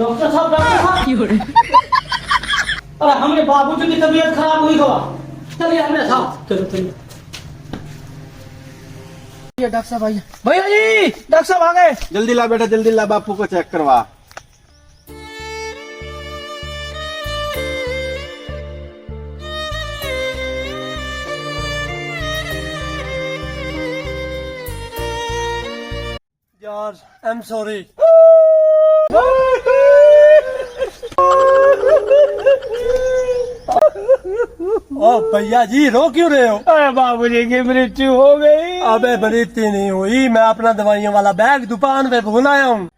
Doctor साहब अरे हमारे बाबूजी की तबीयत खराब हुई गवा। चलिए हमारे साथ, चलो चलिए। डॉक्टर साहब आइए। भैया जी डॉक्टर साहब आ गए। जल्दी ला बेटा, जल्दी ला, बापू को चेक करवा। यार आई एम सॉरी। ओ भैया जी रो क्यों रहे हो? अरे बाबूजी की मृत्यु हो गई। अबे मृत्यु नहीं हुई, मैं अपना दवाइयों वाला बैग दुकान पे भूल आया हूँ।